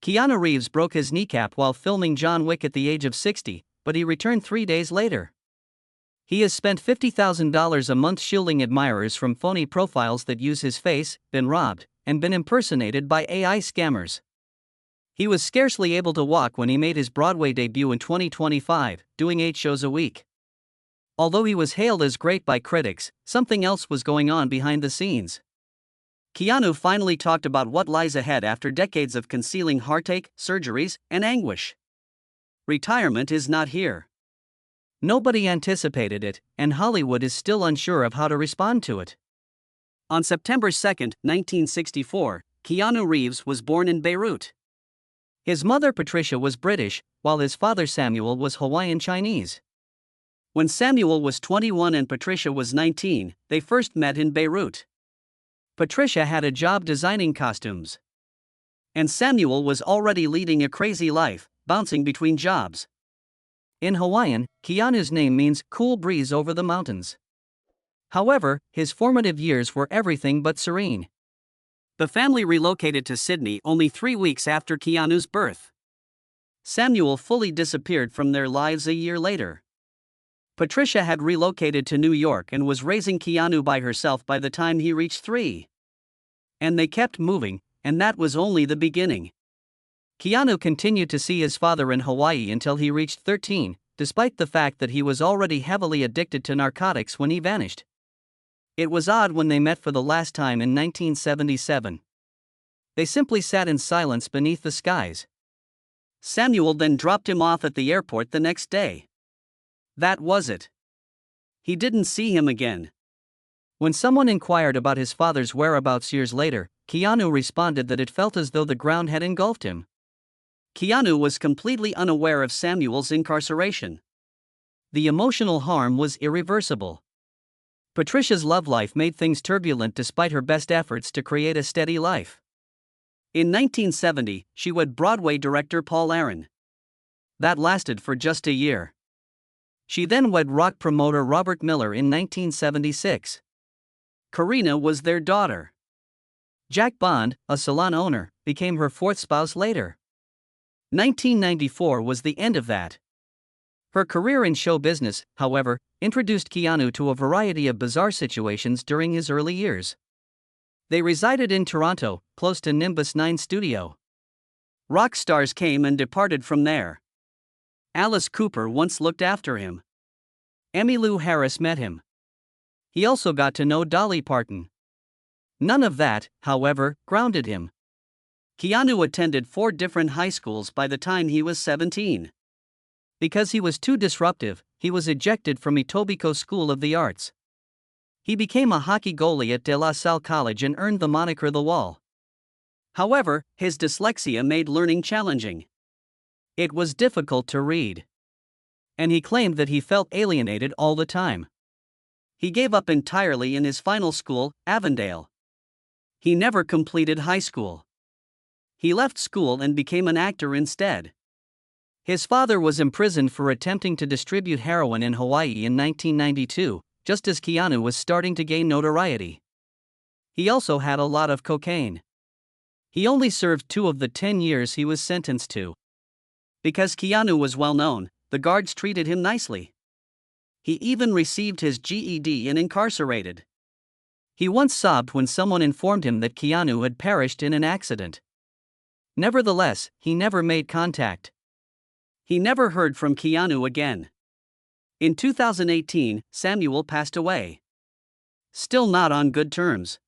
Keanu Reeves broke his kneecap while filming John Wick at the age of 60, but he returned 3 days later. He has spent $50,000 a month shielding admirers from phony profiles that use his face, been robbed, and been impersonated by AI scammers. He was scarcely able to walk when he made his Broadway debut in 2025, doing 8 shows a week. Although he was hailed as great by critics, something else was going on behind the scenes. Keanu finally talked about what lies ahead after decades of concealing heartache, surgeries, and anguish. Retirement is not here. Nobody anticipated it, and Hollywood is still unsure of how to respond to it. On September 2, 1964, Keanu Reeves was born in Beirut. His mother Patricia was British, while his father Samuel was Hawaiian Chinese. When Samuel was 21 and Patricia was 19, they first met in Beirut. Patricia had a job designing costumes. And Samuel was already leading a crazy life, bouncing between jobs. In Hawaiian, Keanu's name means cool breeze over the mountains. However, his formative years were everything but serene. The family relocated to Sydney only 3 weeks after Keanu's birth. Samuel fully disappeared from their lives a year later. Patricia had relocated to New York and was raising Keanu by herself by the time he reached 3. And they kept moving, and that was only the beginning. Keanu continued to see his father in Hawaii until he reached 13, despite the fact that he was already heavily addicted to narcotics when he vanished. It was odd when they met for the last time in 1977. They simply sat in silence beneath the skies. Samuel then dropped him off at the airport the next day. That was it. He didn't see him again. When someone inquired about his father's whereabouts years later, Keanu responded that it felt as though the ground had engulfed him. Keanu was completely unaware of Samuel's incarceration. The emotional harm was irreversible. Patricia's love life made things turbulent despite her best efforts to create a steady life. In 1970, she wed Broadway director Paul Aaron. That lasted for just a year. She then wed rock promoter Robert Miller in 1976. Karina was their daughter. Jack Bond, a salon owner, became her 4th spouse later. 1994 was the end of that. Her career in show business, however, introduced Keanu to a variety of bizarre situations during his early years. They resided in Toronto, close to Nimbus 9 studio. Rock stars came and departed from there. Alice Cooper once looked after him. Emmylou Harris met him. He also got to know Dolly Parton. None of that, however, grounded him. Keanu attended 4 different high schools by the time he was 17. Because he was too disruptive, he was ejected from Etobicoke School of the Arts. He became a hockey goalie at De La Salle College and earned the moniker The Wall. However, his dyslexia made learning challenging. It was difficult to read. And he claimed that he felt alienated all the time. He gave up entirely in his final school, Avondale. He never completed high school. He left school and became an actor instead. His father was imprisoned for attempting to distribute heroin in Hawaii in 1992, just as Keanu was starting to gain notoriety. He also had a lot of cocaine. He only served 2 of the 10 years he was sentenced to. Because Keanu was well known, the guards treated him nicely. He even received his GED and incarcerated. He once sobbed when someone informed him that Keanu had perished in an accident. Nevertheless, he never made contact. He never heard from Keanu again. In 2018, Samuel passed away. Still not on good terms.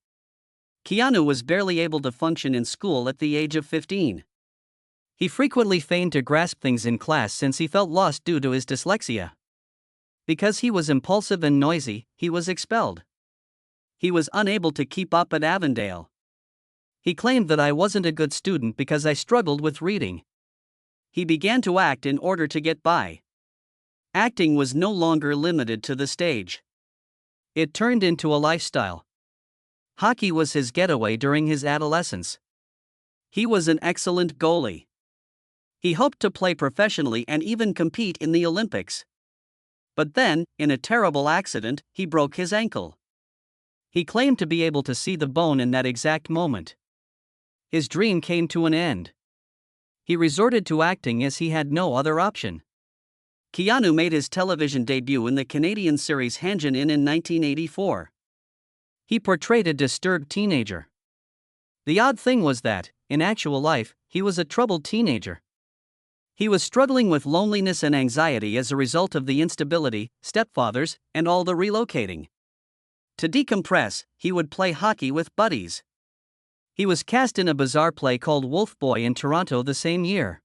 Keanu was barely able to function in school at the age of 15. He frequently feigned to grasp things in class since he felt lost due to his dyslexia. Because he was impulsive and noisy, he was expelled. He was unable to keep up at Avondale. He claimed that I wasn't a good student because I struggled with reading. He began to act in order to get by. Acting was no longer limited to the stage. It turned into a lifestyle. Hockey was his getaway during his adolescence. He was an excellent goalie. He hoped to play professionally and even compete in the Olympics. But then, in a terrible accident, he broke his ankle. He claimed to be able to see the bone in that exact moment. His dream came to an end. He resorted to acting as he had no other option. Keanu made his television debut in the Canadian series Hangin' in 1984. He portrayed a disturbed teenager. The odd thing was that, in actual life, he was a troubled teenager. He was struggling with loneliness and anxiety as a result of the instability, stepfathers, and all the relocating. To decompress, he would play hockey with buddies. He was cast in a bizarre play called Wolf Boy in Toronto the same year.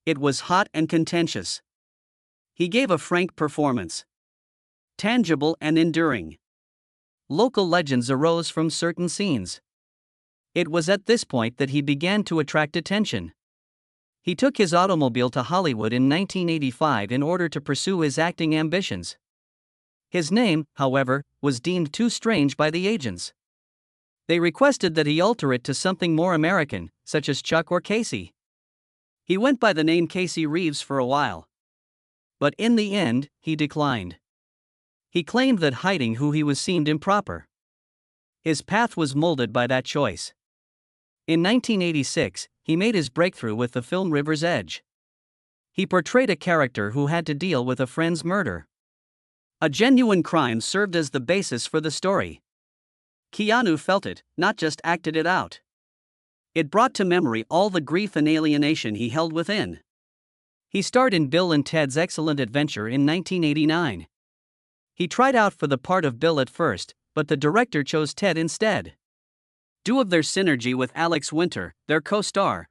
It was hot and contentious. He gave a frank performance. Tangible and enduring. Local legends arose from certain scenes. It was at this point that he began to attract attention. He took his automobile to Hollywood in 1985 in order to pursue his acting ambitions. His name, however, was deemed too strange by the agents. They requested that he alter it to something more American, such as Chuck or Casey. He went by the name Keanu Reeves for a while. But in the end, he declined. He claimed that hiding who he was seemed improper. His path was molded by that choice. In 1986, he made his breakthrough with the film River's Edge. He portrayed a character who had to deal with a friend's murder. A genuine crime served as the basis for the story. Keanu felt it, not just acted it out. It brought to memory all the grief and alienation he held within. He starred in Bill and Ted's Excellent Adventure in 1989. He tried out for the part of Bill at first, but the director chose Ted instead. Due of their synergy with Alex Winter, their co-star.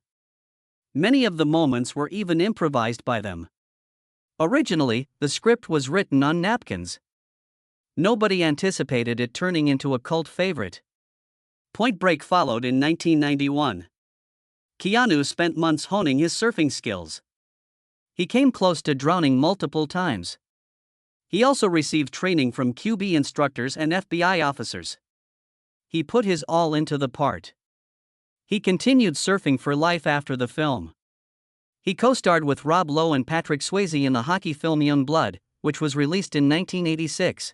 Many of the moments were even improvised by them. Originally, the script was written on napkins. Nobody anticipated it turning into a cult favorite. Point Break followed in 1991. Keanu spent months honing his surfing skills. He came close to drowning multiple times. He also received training from QB instructors and FBI officers. He put his all into the part. He continued surfing for life after the film. He co-starred with Rob Lowe and Patrick Swayze in the hockey film Young Blood, which was released in 1986.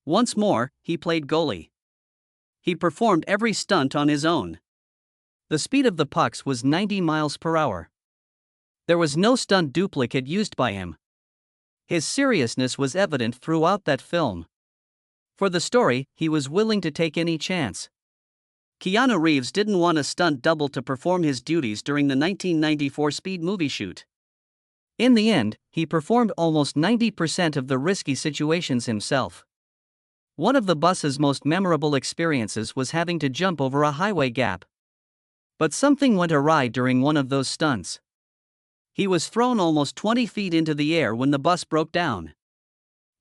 Once more, he played goalie. He performed every stunt on his own. The speed of the pucks was 90 miles per hour. There was no stunt duplicate used by him. His seriousness was evident throughout that film. For the story, he was willing to take any chance. Keanu Reeves didn't want a stunt double to perform his duties during the 1994 Speed movie shoot. In the end, he performed almost 90% of the risky situations himself. One of the bus's most memorable experiences was having to jump over a highway gap. But something went awry during one of those stunts. He was thrown almost 20 feet into the air when the bus broke down.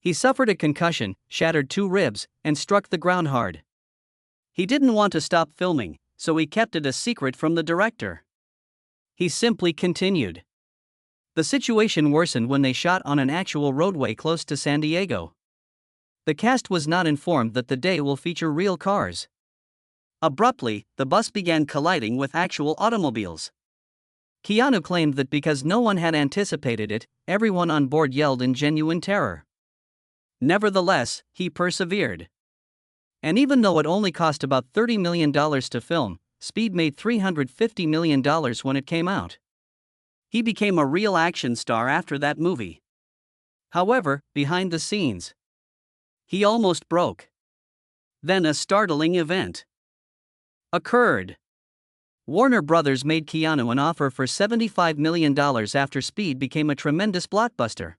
He suffered a concussion, shattered 2 ribs, and struck the ground hard. He didn't want to stop filming, so he kept it a secret from the director. He simply continued. The situation worsened when they shot on an actual roadway close to San Diego. The cast was not informed that the day will feature real cars. Abruptly, the bus began colliding with actual automobiles. Keanu claimed that because no one had anticipated it, everyone on board yelled in genuine terror. Nevertheless, he persevered. And even though it only cost about $30 million to film, Speed made $350 million when it came out. He became a real action star after that movie. However, behind the scenes, he almost broke. Then a startling event occurred. Warner Brothers made Keanu an offer for $75 million after Speed became a tremendous blockbuster.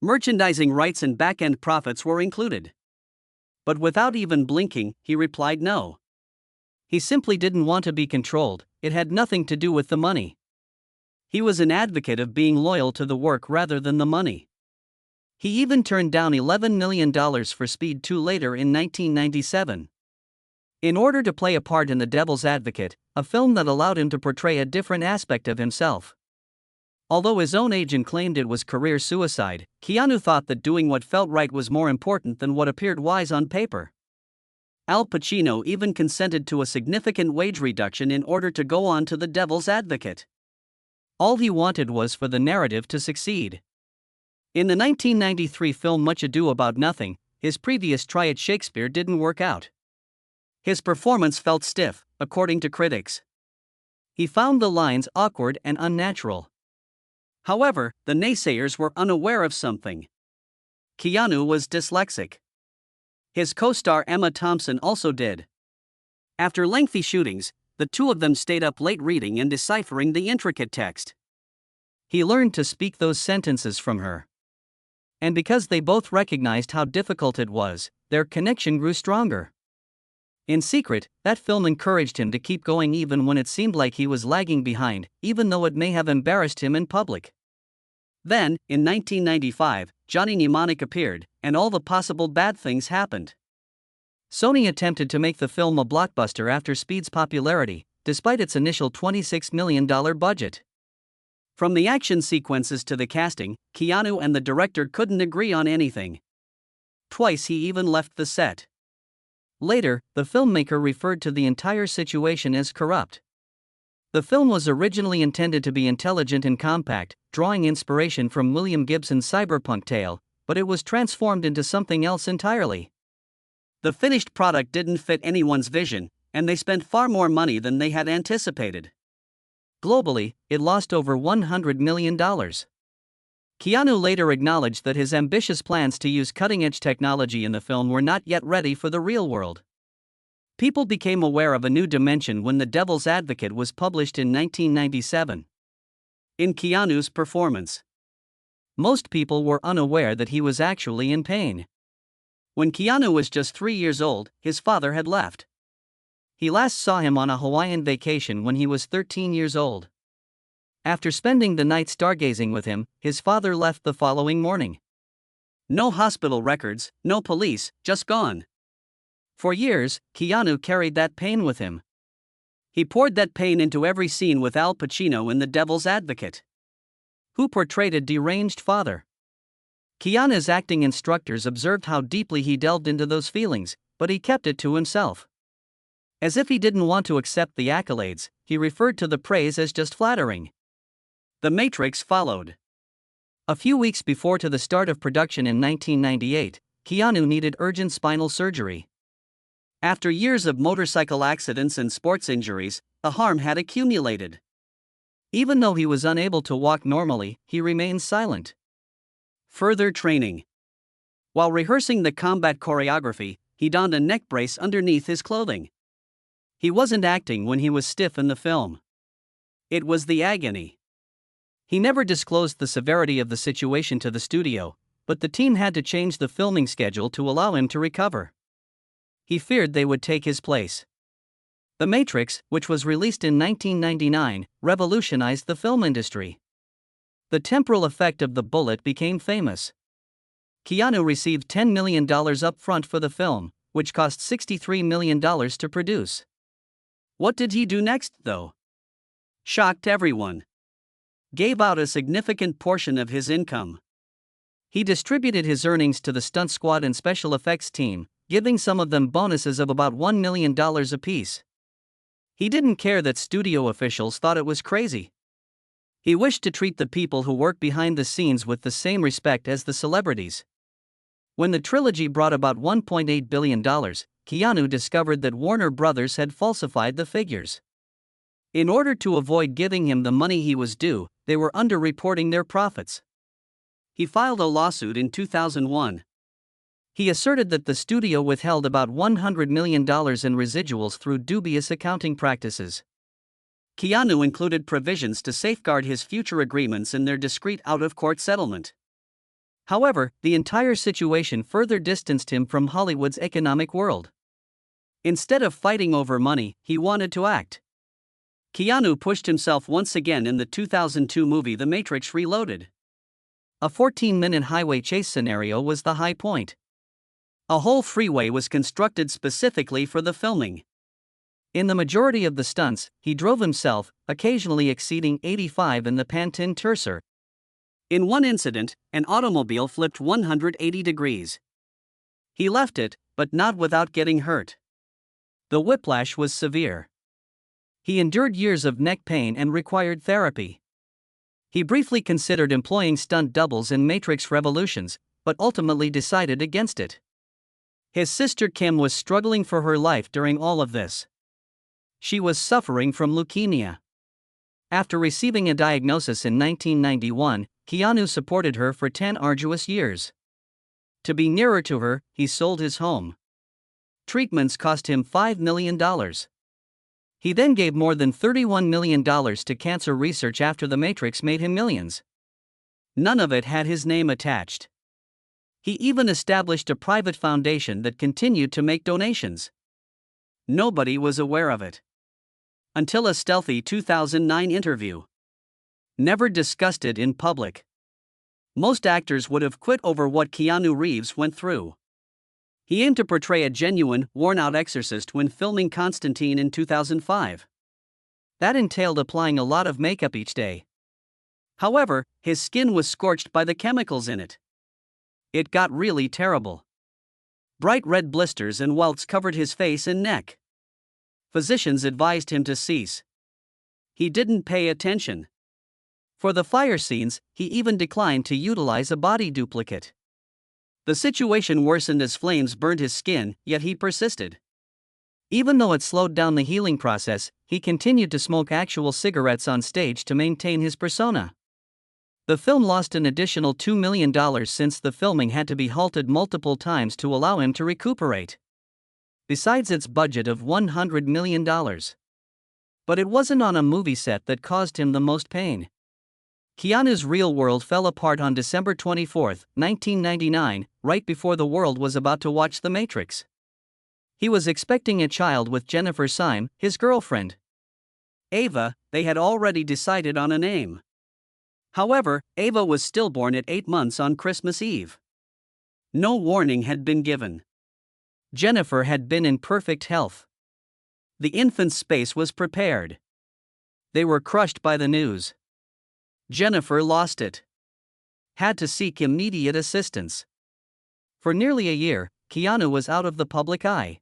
Merchandising rights and back-end profits were included. But without even blinking, he replied no. He simply didn't want to be controlled, it had nothing to do with the money. He was an advocate of being loyal to the work rather than the money. He even turned down $11 million for Speed 2 later in 1997. In order to play a part in The Devil's Advocate, a film that allowed him to portray a different aspect of himself. Although his own agent claimed it was career suicide, Keanu thought that doing what felt right was more important than what appeared wise on paper. Al Pacino even consented to a significant wage reduction in order to go on to The Devil's Advocate. All he wanted was for the narrative to succeed. In the 1993 film Much Ado About Nothing, his previous try at Shakespeare didn't work out. His performance felt stiff, according to critics. He found the lines awkward and unnatural. However, the naysayers were unaware of something. Keanu was dyslexic. His co-star Emma Thompson also did. After lengthy shootings, the two of them stayed up late reading and deciphering the intricate text. He learned to speak those sentences from her. And because they both recognized how difficult it was, their connection grew stronger. In secret, that film encouraged him to keep going even when it seemed like he was lagging behind, even though it may have embarrassed him in public. Then, in 1995, Johnny Mnemonic appeared, and all the possible bad things happened. Sony attempted to make the film a blockbuster after Speed's popularity, despite its initial $26 million budget. From the action sequences to the casting, Keanu and the director couldn't agree on anything. Twice he even left the set. Later, the filmmaker referred to the entire situation as corrupt. The film was originally intended to be intelligent and compact, drawing inspiration from William Gibson's cyberpunk tale, but it was transformed into something else entirely. The finished product didn't fit anyone's vision, and they spent far more money than they had anticipated. Globally, it lost over $100 million. Keanu later acknowledged that his ambitious plans to use cutting-edge technology in the film were not yet ready for the real world. People became aware of a new dimension when The Devil's Advocate was published in 1997. In Keanu's performance, most people were unaware that he was actually in pain. When Keanu was just 3 years old, his father had left. He last saw him on a Hawaiian vacation when he was 13 years old. After spending the night stargazing with him, his father left the following morning. No hospital records, no police, just gone. For years, Keanu carried that pain with him. He poured that pain into every scene with Al Pacino in The Devil's Advocate, who portrayed a deranged father. Keanu's acting instructors observed how deeply he delved into those feelings, but he kept it to himself. As if he didn't want to accept the accolades, he referred to the praise as just flattering. The Matrix followed. A few weeks before the start of production in 1998, Keanu needed urgent spinal surgery. After years of motorcycle accidents and sports injuries, the harm had accumulated. Even though he was unable to walk normally, he remained silent. Further training. While rehearsing the combat choreography, he donned a neck brace underneath his clothing. He wasn't acting when he was stiff in the film. It was the agony. He never disclosed the severity of the situation to the studio, but the team had to change the filming schedule to allow him to recover. He feared they would take his place. The Matrix, which was released in 1999, revolutionized the film industry. The temporal effect of the bullet became famous. Keanu received $10 million up front for the film, which cost $63 million to produce. What did he do next, though? Shocked everyone. Gave out a significant portion of his income. He distributed his earnings to the stunt squad and special effects team, giving some of them bonuses of about $1 million apiece. He didn't care that studio officials thought it was crazy. He wished to treat the people who work behind the scenes with the same respect as the celebrities. When the trilogy brought about $1.8 billion, Keanu discovered that Warner Brothers had falsified the figures. In order to avoid giving him the money he was due, they were underreporting their profits. He filed a lawsuit in 2001. He asserted that the studio withheld about $100 million in residuals through dubious accounting practices. Keanu included provisions to safeguard his future agreements in their discreet out-of-court settlement. However, the entire situation further distanced him from Hollywood's economic world. Instead of fighting over money, he wanted to act. Keanu pushed himself once again in the 2002 movie The Matrix Reloaded. A 14-minute highway chase scenario was the high point. A whole freeway was constructed specifically for the filming. In the majority of the stunts, he drove himself, occasionally exceeding 85 in the Pantene Tercer. In one incident, an automobile flipped 180 degrees. He left it, but not without getting hurt. The whiplash was severe. He endured years of neck pain and required therapy. He briefly considered employing stunt doubles in Matrix Revolutions, but ultimately decided against it. His sister Kim was struggling for her life during all of this. She was suffering from leukemia. After receiving a diagnosis in 1991, Keanu supported her for 10 arduous years. To be nearer to her, he sold his home. Treatments cost him $5 million. He then gave more than $31 million to cancer research after The Matrix made him millions. None of it had his name attached. He even established a private foundation that continued to make donations. Nobody was aware of it. Until a stealthy 2009 interview. Never discussed it in public. Most actors would have quit over what Keanu Reeves went through. He aimed to portray a genuine, worn-out exorcist when filming Constantine in 2005. That entailed applying a lot of makeup each day. However, his skin was scorched by the chemicals in it. It got really terrible. Bright red blisters and welts covered his face and neck. Physicians advised him to cease. He didn't pay attention. For the fire scenes, he even declined to utilize a body duplicate. The situation worsened as flames burned his skin, yet he persisted. Even though it slowed down the healing process, he continued to smoke actual cigarettes on stage to maintain his persona. The film lost an additional $2 million since the filming had to be halted multiple times to allow him to recuperate. Besides its budget of $100 million. But it wasn't on a movie set that caused him the most pain. Keanu's real world fell apart on December 24, 1999, right before the world was about to watch The Matrix. He was expecting a child with Jennifer Syme, his girlfriend. Ava, they had already decided on a name. However, Ava was stillborn at 8 months on Christmas Eve. No warning had been given. Jennifer had been in perfect health. The infant's space was prepared. They were crushed by the news. Jennifer lost it. Had to seek immediate assistance. For nearly a year, Keanu was out of the public eye.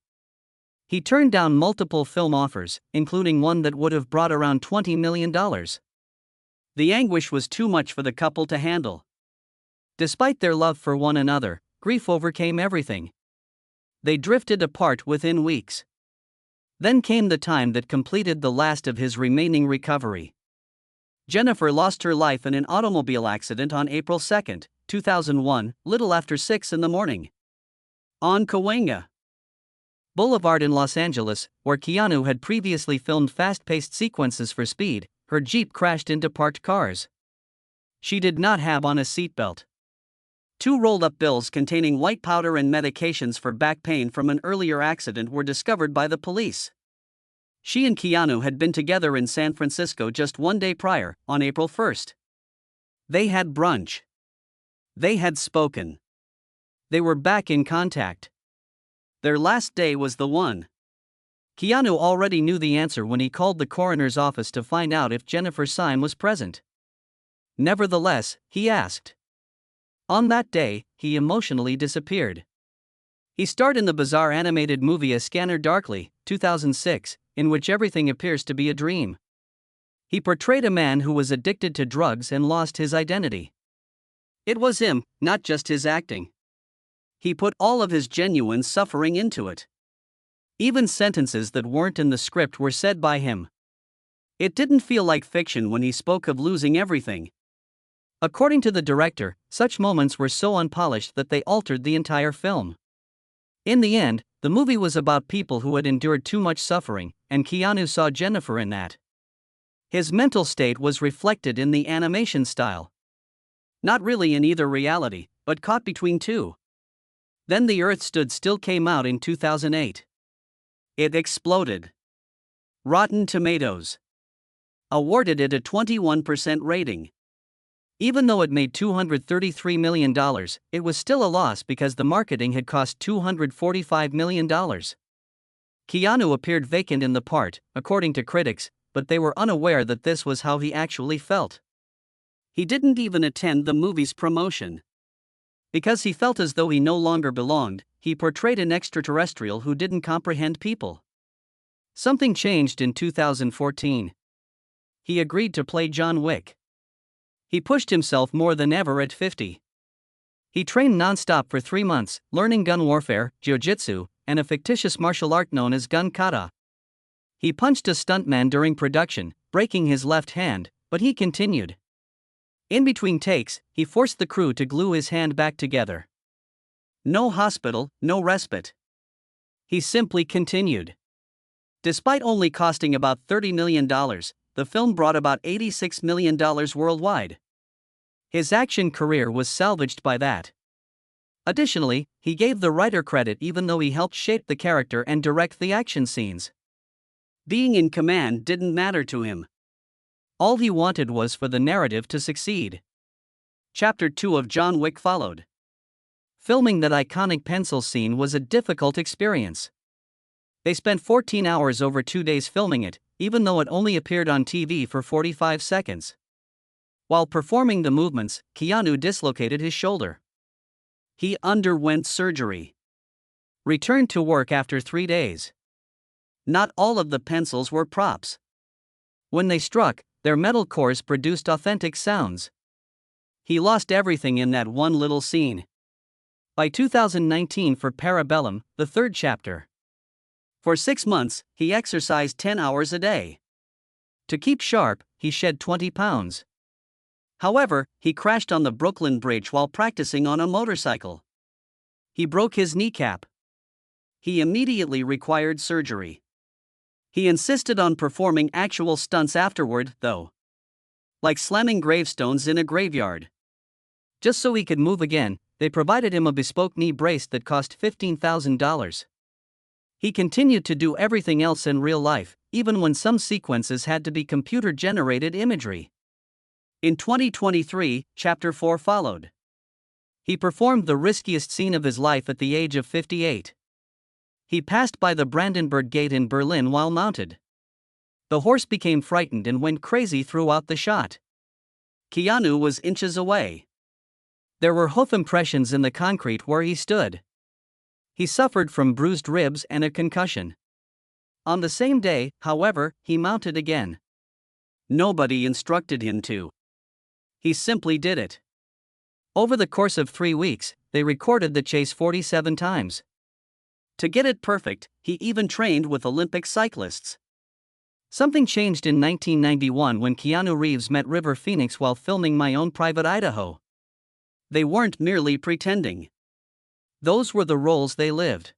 He turned down multiple film offers, including one that would have brought around $20 million. The anguish was too much for the couple to handle. Despite their love for one another, grief overcame everything. They drifted apart within weeks. Then came the time that completed the last of his remaining recovery. Jennifer lost her life in an automobile accident on April 2, 2001, little after 6 in the morning. On Cahuenga Boulevard in Los Angeles, where Keanu had previously filmed fast-paced sequences for Speed, her Jeep crashed into parked cars. She did not have on a seatbelt. 2 rolled-up bills containing white powder and medications for back pain from an earlier accident were discovered by the police. She and Keanu had been together in San Francisco just 1 day prior, on April 1. They had brunch. They had spoken. They were back in contact. Their last day was the one. Keanu already knew the answer when he called the coroner's office to find out if Jennifer Syme was present. Nevertheless, he asked. On that day, he emotionally disappeared. He starred in the bizarre animated movie A Scanner Darkly, 2006, in which everything appears to be a dream. He portrayed a man who was addicted to drugs and lost his identity. It was him, not just his acting. He put all of his genuine suffering into it. Even sentences that weren't in the script were said by him. It didn't feel like fiction when he spoke of losing everything. According to the director, such moments were so unpolished that they altered the entire film. In the end, the movie was about people who had endured too much suffering, and Keanu saw Jennifer in that. His mental state was reflected in the animation style. Not really in either reality, but caught between two. Then The Earth Stood Still came out in 2008. It exploded. Rotten Tomatoes awarded it a 21% rating. Even though it made $233 million, it was still a loss because the marketing had cost $245 million. Keanu appeared vacant in the part, according to critics, but they were unaware that this was how he actually felt. He didn't even attend the movie's promotion. Because he felt as though he no longer belonged, he portrayed an extraterrestrial who didn't comprehend people. Something changed in 2014. He agreed to play John Wick. He pushed himself more than ever at 50. He trained non-stop for 3 months, learning gun warfare, jiu-jitsu, and a fictitious martial art known as gun kata. He punched a stuntman during production, breaking his left hand, but he continued. In between takes, he forced the crew to glue his hand back together. No hospital, no respite. He simply continued. Despite only costing about $30 million, the film brought about $86 million worldwide. His action career was salvaged by that. Additionally, he gave the writer credit even though he helped shape the character and direct the action scenes. Being in command didn't matter to him. All he wanted was for the narrative to succeed. Chapter 2 of John Wick followed. Filming that iconic pencil scene was a difficult experience. They spent 14 hours over 2 days filming it, even though it only appeared on TV for 45 seconds. While performing the movements, Keanu dislocated his shoulder. He underwent surgery. Returned to work after 3 days. Not all of the pencils were props. When they struck, their metal cores produced authentic sounds. He lost everything in that one little scene. By 2019 for Parabellum, the third chapter. For 6 months, he exercised 10 hours a day. To keep sharp, he shed 20 pounds. However, he crashed on the Brooklyn Bridge while practicing on a motorcycle. He broke his kneecap. He immediately required surgery. He insisted on performing actual stunts afterward, though. Like slamming gravestones in a graveyard. Just so he could move again, they provided him a bespoke knee brace that cost $15,000. He continued to do everything else in real life, even when some sequences had to be computer-generated imagery. In 2023, Chapter 4 followed. He performed the riskiest scene of his life at the age of 58. He passed by the Brandenburg Gate in Berlin while mounted. The horse became frightened and went crazy throughout the shot. Keanu was inches away. There were hoof impressions in the concrete where he stood. He suffered from bruised ribs and a concussion. On the same day, however, he mounted again. Nobody instructed him to. He simply did it. Over the course of 3 weeks, they recorded the chase 47 times. To get it perfect, he even trained with Olympic cyclists. Something changed in 1991 when Keanu Reeves met River Phoenix while filming My Own Private Idaho. They weren't merely pretending. Those were the roles they lived.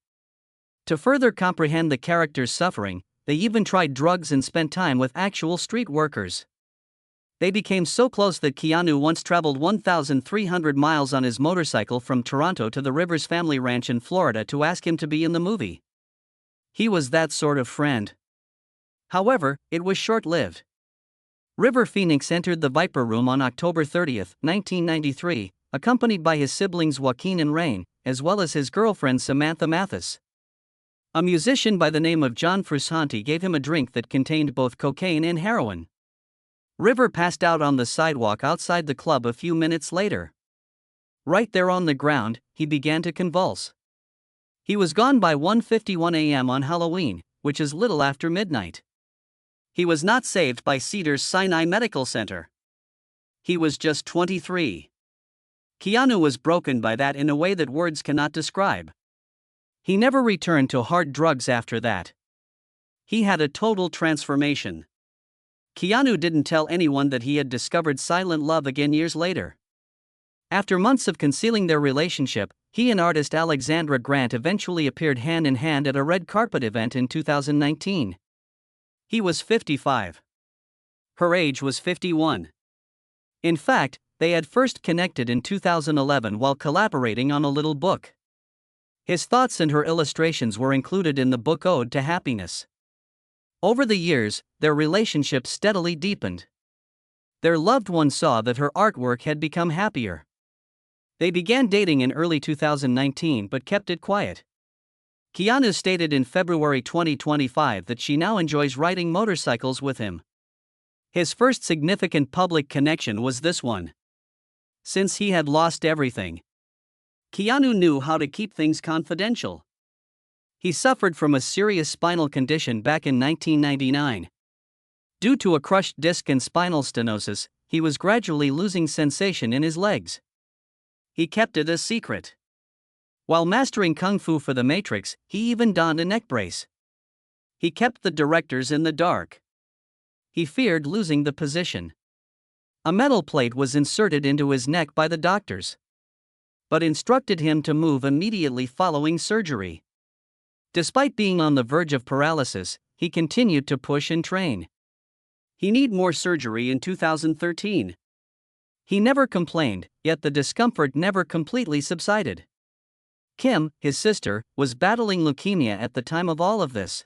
To further comprehend the character's suffering, they even tried drugs and spent time with actual street workers. They became so close that Keanu once traveled 1,300 miles on his motorcycle from Toronto to the Rivers family ranch in Florida to ask him to be in the movie. He was that sort of friend. However, it was short-lived. River Phoenix entered the Viper Room on October 30, 1993, accompanied by his siblings Joaquin and Rain, as well as his girlfriend Samantha Mathis. A musician by the name of John Frusciante gave him a drink that contained both cocaine and heroin. River passed out on the sidewalk outside the club a few minutes later. Right there on the ground, he began to convulse. He was gone by 1:51 a.m. on Halloween, which is little after midnight. He was not saved by Cedars Sinai Medical Center. He was just 23. Keanu was broken by that in a way that words cannot describe. He never returned to hard drugs after that. He had a total transformation. Keanu didn't tell anyone that he had discovered silent love again years later. After months of concealing their relationship, he and artist Alexandra Grant eventually appeared hand in hand at a red carpet event in 2019. He was 55. Her age was 51. In fact, they had first connected in 2011 while collaborating on a little book. His thoughts and her illustrations were included in the book Ode to Happiness. Over the years, their relationship steadily deepened. Their loved one saw that her artwork had become happier. They began dating in early 2019 but kept it quiet. Keanu stated in February 2025 that she now enjoys riding motorcycles with him. His first significant public connection was this one. Since he had lost everything, Keanu knew how to keep things confidential. He suffered from a serious spinal condition back in 1999. Due to a crushed disc and spinal stenosis, he was gradually losing sensation in his legs. He kept it a secret. While mastering Kung Fu for The Matrix, he even donned a neck brace. He kept the directors in the dark. He feared losing the position. A metal plate was inserted into his neck by the doctors, but instructed him to move immediately following surgery. Despite being on the verge of paralysis, he continued to push and train. He needed more surgery in 2013. He never complained, yet the discomfort never completely subsided. Kim, his sister, was battling leukemia at the time of all of this.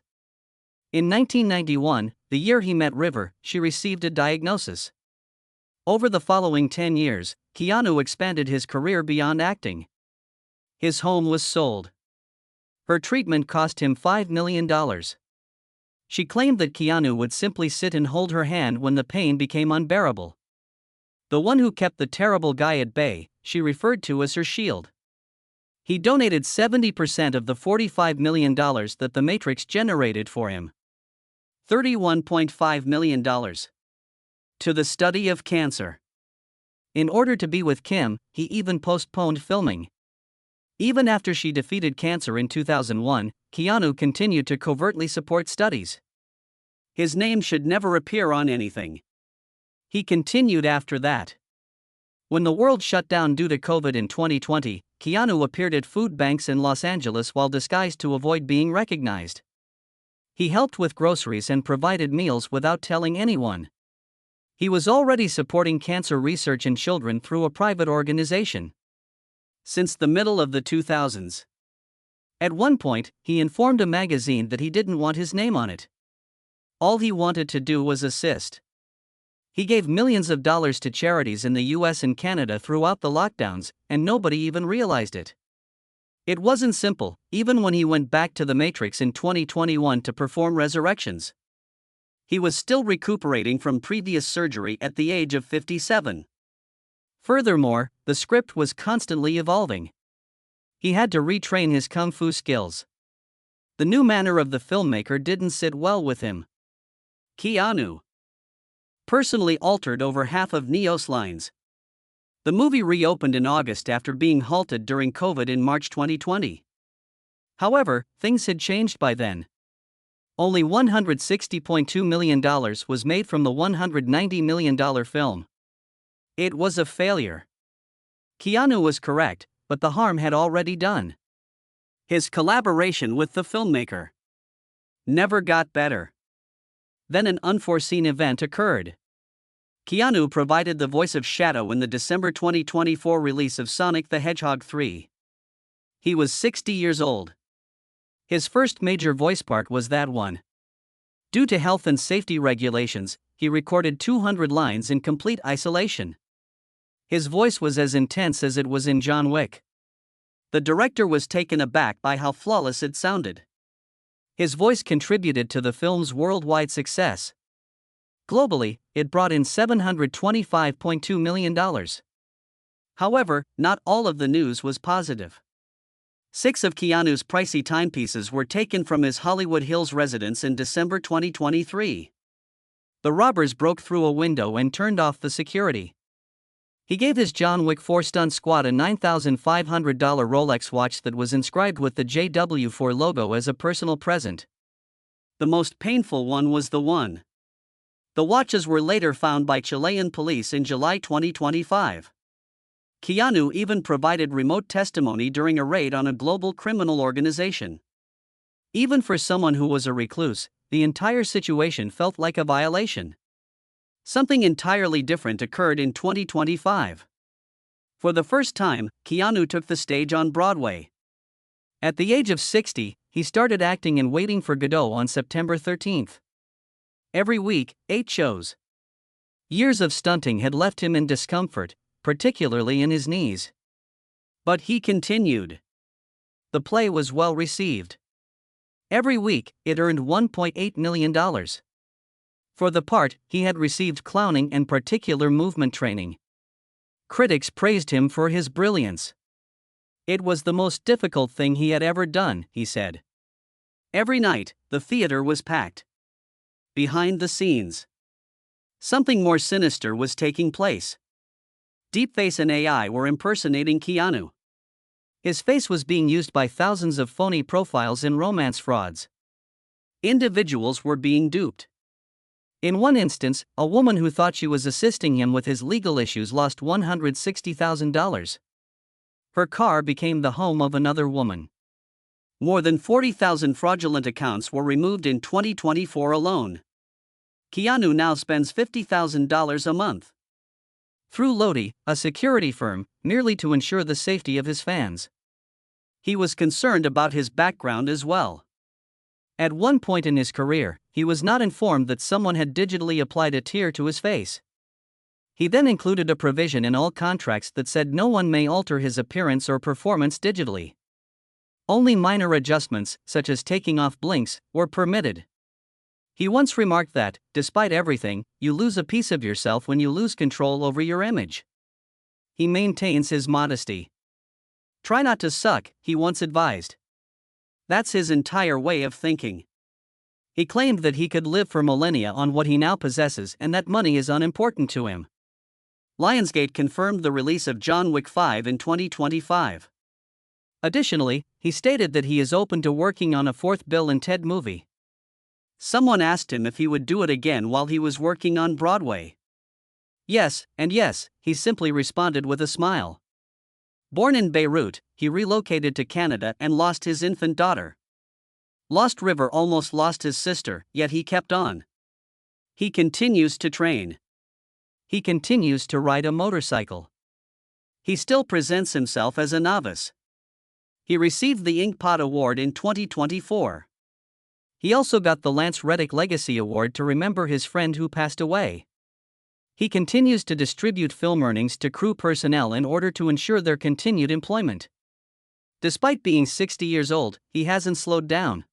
In 1991, the year he met River, she received a diagnosis. Over the following 10 years, Keanu expanded his career beyond acting. His home was sold. Her treatment cost him $5 million. She claimed that Keanu would simply sit and hold her hand when the pain became unbearable. The one who kept the terrible guy at bay, she referred to as her shield. He donated 70% of the $45 million that The Matrix generated for him. $31.5 million. To the study of cancer. In order to be with Kim, he even postponed filming. Even after she defeated cancer in 2001, Keanu continued to covertly support studies. His name should never appear on anything. He continued after that. When the world shut down due to COVID in 2020, Keanu appeared at food banks in Los Angeles while disguised to avoid being recognized. He helped with groceries and provided meals without telling anyone. He was already supporting cancer research in children through a private organization since the middle of the 2000s. At one point, he informed a magazine that he didn't want his name on it. All he wanted to do was assist. He gave millions of dollars to charities in the US and Canada throughout the lockdowns, and nobody even realized it. It wasn't simple, even when he went back to The Matrix in 2021 to perform resurrections. He was still recuperating from previous surgery at the age of 57. Furthermore, the script was constantly evolving. He had to retrain his kung fu skills. The new manner of the filmmaker didn't sit well with him. Keanu personally altered over half of Neo's lines. The movie reopened in August after being halted during COVID in March 2020. However, things had changed by then. Only $160.2 million was made from the $190 million film. It was a failure. Keanu was correct, but the harm had already done. His collaboration with the filmmaker never got better. Then an unforeseen event occurred. Keanu provided the voice of Shadow in the December 2024 release of Sonic the Hedgehog 3. He was 60 years old. His first major voice part was that one. Due to health and safety regulations, he recorded 200 lines in complete isolation. His voice was as intense as it was in John Wick. The director was taken aback by how flawless it sounded. His voice contributed to the film's worldwide success. Globally, it brought in $725.2 million. However, not all of the news was positive. 6 of Keanu's pricey timepieces were taken from his Hollywood Hills residence in December 2023. The robbers broke through a window and turned off the security. He gave his John Wick 4 stunt squad a $9,500 Rolex watch that was inscribed with the JW4 logo as a personal present. The most painful one was the one. The watches were later found by Chilean police in July 2025. Keanu even provided remote testimony during a raid on a global criminal organization. Even for someone who was a recluse, the entire situation felt like a violation. Something entirely different occurred in 2025. For the first time, Keanu took the stage on Broadway. At the age of 60, he started acting in Waiting for Godot on September 13. Every week, 8 shows. Years of stunting had left him in discomfort, particularly in his knees. But he continued. The play was well received. Every week, it earned $1.8 million. For the part, he had received clowning and particular movement training. Critics praised him for his brilliance. It was the most difficult thing he had ever done, he said. Every night, the theater was packed. Behind the scenes, something more sinister was taking place. Deepface and AI were impersonating Keanu. His face was being used by thousands of phony profiles in romance frauds. Individuals were being duped. In one instance, a woman who thought she was assisting him with his legal issues lost $160,000. Her car became the home of another woman. More than 40,000 fraudulent accounts were removed in 2024 alone. Keanu now spends $50,000 a month through Lodi, a security firm, merely to ensure the safety of his fans. He was concerned about his background as well. At one point in his career, he was not informed that someone had digitally applied a tear to his face. He then included a provision in all contracts that said no one may alter his appearance or performance digitally. Only minor adjustments, such as taking off blinks, were permitted. He once remarked that, despite everything, you lose a piece of yourself when you lose control over your image. He maintains his modesty. Try not to suck, he once advised. That's his entire way of thinking. He claimed that he could live for millennia on what he now possesses and that money is unimportant to him. Lionsgate confirmed the release of John Wick 5 in 2025. Additionally, he stated that he is open to working on a fourth Bill and Ted movie. Someone asked him if he would do it again while he was working on Broadway. Yes, and yes, he simply responded with a smile. Born in Beirut, he relocated to Canada and lost his infant daughter. Lost River almost lost his sister, yet he kept on. He continues to train. He continues to ride a motorcycle. He still presents himself as a novice. He received the Inkpot Award in 2024. He also got the Lance Reddick Legacy Award to remember his friend who passed away. He continues to distribute film earnings to crew personnel in order to ensure their continued employment. Despite being 60 years old, he hasn't slowed down.